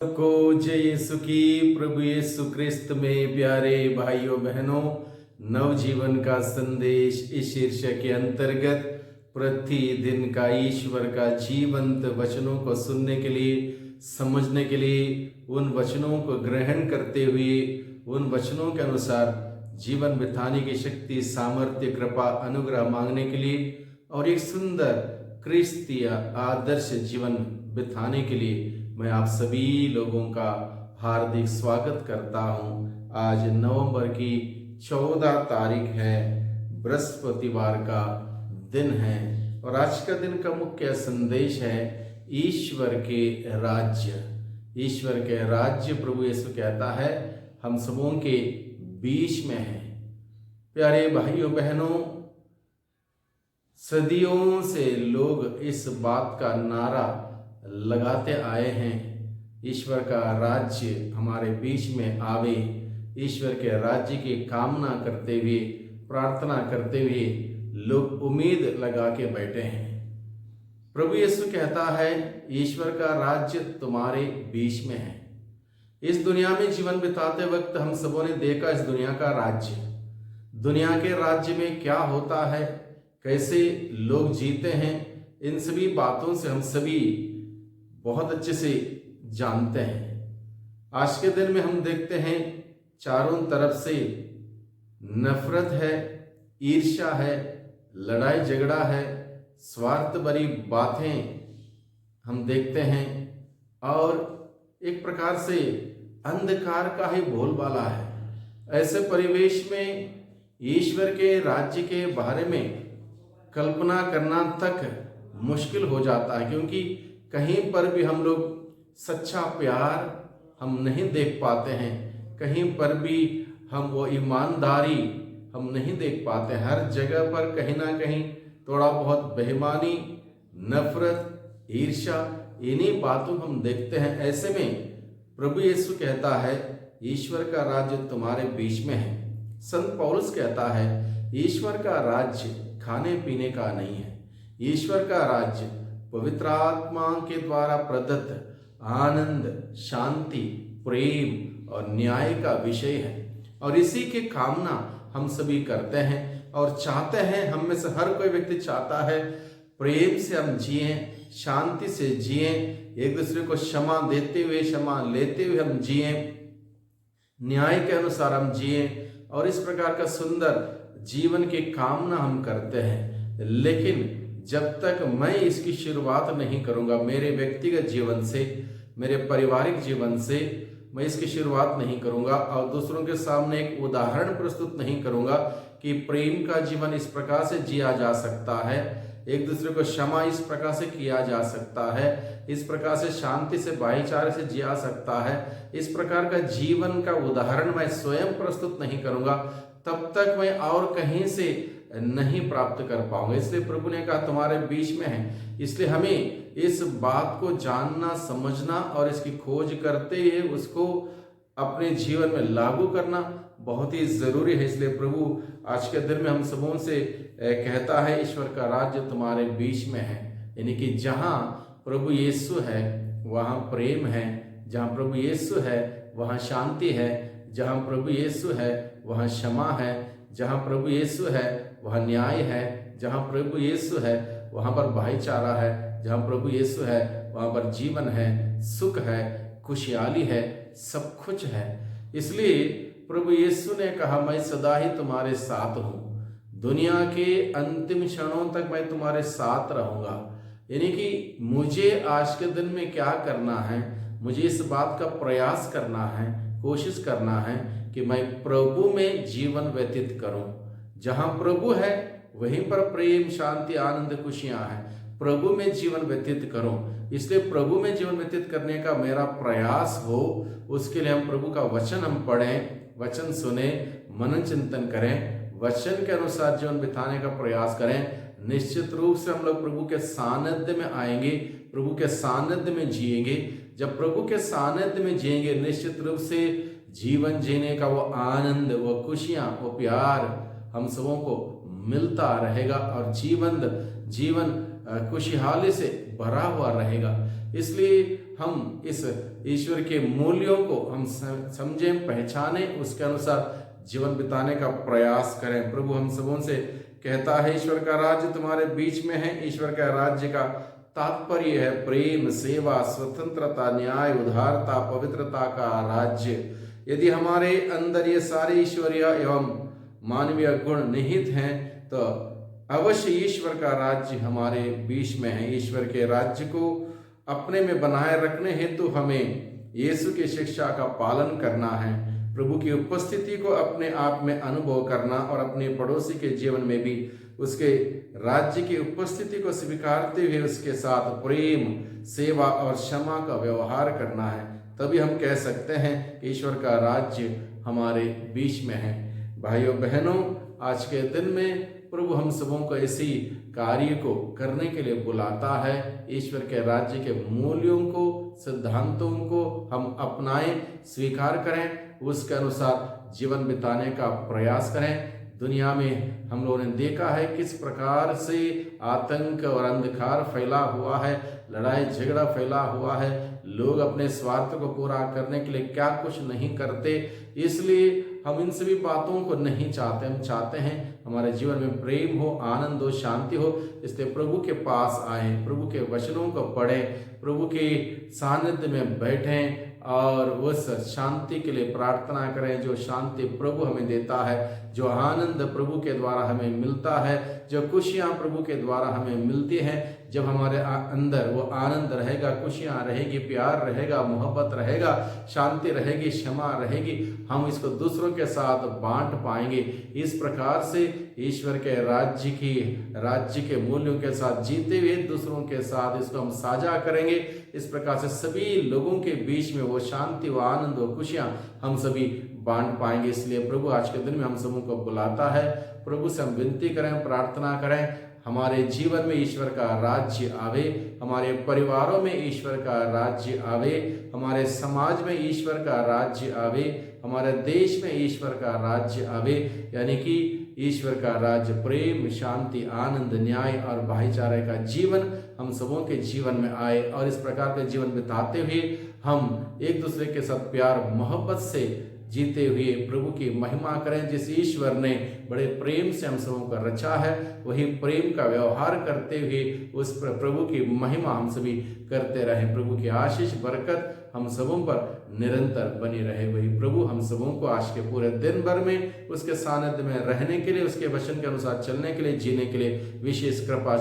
को जय यीशु की। प्रभु यीशु क्रिस्त में प्यारे भाइयों बहनों, नवजीवन का संदेश इस शीर्षक के अंतर्गत प्रतिदिन का ईश्वर का जीवंत वचनों को सुनने के लिए, समझने के लिए, उन वचनों को ग्रहण करते हुए उन वचनों के अनुसार जीवन बिताने की शक्ति, सामर्थ्य, कृपा, अनुग्रह मांगने के लिए और एक सुंदर क्रिस्तीय आदर्श जीवन बिताने के लिए मैं आप सभी लोगों का हार्दिक स्वागत करता हूं। आज नवंबर की 14 तारीख है, बृहस्पतिवार का दिन है और आज का दिन का मुख्य संदेश है ईश्वर के राज्य। ईश्वर के राज्य प्रभु यीशु कहता है हम सबों के बीच में है। प्यारे भाइयों बहनों, सदियों से लोग इस बात का नारा लगाते आए हैं, ईश्वर का राज्य हमारे बीच में आवे। ईश्वर के राज्य की कामना करते हुए, प्रार्थना करते हुए लोग उम्मीद लगा के बैठे हैं। प्रभु यीशु कहता है ईश्वर का राज्य तुम्हारे बीच में है। इस दुनिया में जीवन बिताते वक्त हम सबों ने देखा इस दुनिया का राज्य, दुनिया के राज्य में क्या होता है, कैसे लोग जीते हैं, इन सभी बातों से हम सभी बहुत अच्छे से जानते हैं। आज के दिन में हम देखते हैं चारों तरफ से नफरत है, ईर्ष्या है, लड़ाई झगड़ा है, स्वार्थ भरी बातें हम देखते हैं और एक प्रकार से अंधकार का ही बोलबाला है। ऐसे परिवेश में ईश्वर के राज्य के बारे में कल्पना करना तक मुश्किल हो जाता है, क्योंकि कहीं पर भी हम लोग सच्चा प्यार हम नहीं देख पाते हैं, कहीं पर भी हम वो ईमानदारी हम नहीं देख पाते। हर जगह पर कहीं ना कहीं थोड़ा बहुत बेईमानी, नफरत, ईर्ष्या, इन्हीं बातों को हम देखते हैं। ऐसे में प्रभु यीशु कहता है ईश्वर का राज्य तुम्हारे बीच में है। संत पौलुस कहता है ईश्वर का राज्य खाने पीने का नहीं है। ईश्वर का राज्य पवित्र आत्मा के द्वारा प्रदत्त आनंद, शांति, प्रेम और न्याय का विषय है और इसी की कामना हम सभी करते हैं और चाहते हैं। हम में से हर कोई व्यक्ति चाहता है प्रेम से हम जिए, शांति से जिए, एक दूसरे को क्षमा देते हुए, क्षमा लेते हुए हम जिए, न्याय के अनुसार हम जिए और इस प्रकार का सुंदर जीवन की कामना हम करते हैं। लेकिन जब तक मैं इसकी शुरुआत नहीं करूंगा, मेरे व्यक्तिगत जीवन से, मेरे पारिवारिक जीवन से मैं इसकी शुरुआत नहीं करूंगा और दूसरों के सामने एक उदाहरण प्रस्तुत नहीं करूंगा कि प्रेम का जीवन इस प्रकार से जिया जा सकता है, एक दूसरे को क्षमा इस प्रकार से किया जा सकता है, इस प्रकार से शांति से, भाईचारे से जिया सकता है, इस प्रकार का जीवन का उदाहरण मैं स्वयं प्रस्तुत नहीं करूंगा, तब तक मैं और कहीं से नहीं प्राप्त कर पाऊंगा। इसलिए प्रभु ने कहा तुम्हारे बीच में है। इसलिए हमें इस बात को जानना, समझना और इसकी खोज करते हुए उसको अपने जीवन में लागू करना बहुत ही जरूरी है। इसलिए प्रभु आज के दिन में हम सबों से कहता है ईश्वर का राज्य तुम्हारे बीच में है, यानी कि जहां प्रभु यीशु है वहां प्रेम है, जहां प्रभु यीशु है वहां शांति है, जहां प्रभु यीशु है वहां क्षमा है, जहां प्रभु यीशु है वहां न्याय है, जहां प्रभु यीशु है वहां पर भाईचारा है, जहां प्रभु यीशु है वहां पर जीवन है, सुख है, खुशहाली है, सब कुछ है। इसलिए प्रभु यीशु ने कहा मैं सदा ही तुम्हारे साथ हूं, दुनिया के अंतिम क्षणों तक मैं तुम्हारे साथ रहूंगा। यानी कि मुझे आज के दिन में क्या करना है, मुझे इस बात का प्रयास करना है, कोशिश करना है कि मैं प्रभु में जीवन व्यतीत करूं। जहां प्रभु है वहीं पर प्रेम, शांति, आनंद, खुशियां हैं। प्रभु में जीवन व्यतीत करूं। इसलिए प्रभु में जीवन व्यतीत करने का मेरा प्रयास हो, उसके लिए हम प्रभु का वचन हम पढ़ें, वचन सुने, मनन चिंतन करें, वचन के अनुसार जीवन बिताने का प्रयास करें। निश्चित रूप से हम लोग प्रभु के सानिध्य में आएंगे, प्रभु के सानिध्य में जिएंगे। जब प्रभु के सानिध्य में जिएंगे निश्चित रूप से जीवन जीने का वो आनंद, वो खुशियां, वो प्यार हम सबों को मिलता रहेगा और जीवन खुशहाली से भरा हुआ रहेगा। इसलिए हम इस ईश्वर के मूल्यों को हम समझें, पहचानें, उसके अनुसार जीवन बिताने का प्रयास करें। प्रभु हम सबों से कहता है, ईश्वर का राज्य तुम्हारे बीच में है। ईश्वर का राज्य का तात्पर्य है प्रेम, सेवा, स्वतंत्रता, न्याय, उदारता, पवित्रता का राज्य। यदि हमारे अंदर ये सारे ईश्वरीय एवं मानवीय गुण निहित हैं तो अवश्य ईश्वर का राज्य हमारे बीच में है। ईश्वर के राज्य को अपने में बनाए रखने हेतु हमें यीशु की शिक्षा का पालन करना है, प्रभु की उपस्थिति को अपने आप में अनुभव करना और अपने पड़ोसी के जीवन में भी उसके राज्य की उपस्थिति को स्वीकारते हुए उसके साथ प्रेम, सेवा और क्षमा का व्यवहार करना है। तभी हम कह सकते हैं कि ईश्वर का राज्य हमारे बीच में है। भाइयों बहनों, आज के दिन में प्रभु हम सबों को इसी कार्य को करने के लिए बुलाता है। ईश्वर के राज्य के मूल्यों को, सिद्धांतों को हम अपनाएं, स्वीकार करें, उसके अनुसार जीवन बिताने का प्रयास करें। दुनिया में हम लोगों ने देखा है किस प्रकार से आतंक और अंधकार फैला हुआ है, लड़ाई झगड़ा फैला हुआ है, लोग अपने स्वार्थ को पूरा करने के लिए क्या कुछ नहीं करते। इसलिए हम इन सभी बातों को नहीं चाहते। हम चाहते हैं हमारे जीवन में प्रेम हो, आनंद हो, शांति हो। इसलिए प्रभु के पास आए, प्रभु के वचनों को पढ़ें, प्रभु के सानिध्य में बैठें और उस शांति के लिए प्रार्थना करें जो शांति प्रभु हमें देता है, जो आनंद प्रभु के द्वारा हमें मिलता है, जो खुशियाँ प्रभु के द्वारा हमें मिलती हैं। जब हमारे अंदर वो आनंद रहेगा, खुशियाँ रहेगी, प्यार रहेगा, मोहब्बत रहेगा, शांति रहेगी, क्षमा रहेगी, हम इसको दूसरों के साथ बांट पाएंगे। इस प्रकार से ईश्वर के राज्य के मूल्यों के साथ जीते हुए दूसरों के साथ इसको हम साझा करेंगे। इस प्रकार से सभी लोगों के बीच में वो शांति, वो आनंद, वो खुशियाँ हम सभी बांट पाएंगे। इसलिए प्रभु आज के दिन में हम सबों को बुलाता है। प्रभु से हम विनती करें, प्रार्थना करें, हमारे जीवन में ईश्वर का राज्य आवे, हमारे परिवारों में ईश्वर का राज्य आवे, हमारे समाज में ईश्वर का राज्य आवे, हमारे देश में ईश्वर का राज्य आवे। यानी कि ईश्वर का राज्य प्रेम, शांति, आनंद, न्याय और भाईचारे का जीवन हम सबों के जीवन में आए और इस प्रकार के जीवन बिताते हुए हम एक दूसरे के साथ प्यार मोहब्बत से जीते हुए प्रभु की महिमा करें। जिस ईश्वर ने बड़े प्रेम से हम सबों को रचा है, वही प्रेम का व्यवहार करते हुए उस प्रभु की महिमा हम सभी करते रहें। प्रभु की आशीष, बरकत हम सबों पर निरंतर बनी रहे। वही प्रभु हम सबों को आज के पूरे दिन भर में उसके सानिध्य में रहने के लिए, उसके वचन के अनुसार चलने के लिए, जीने के लिए विशेष कृपा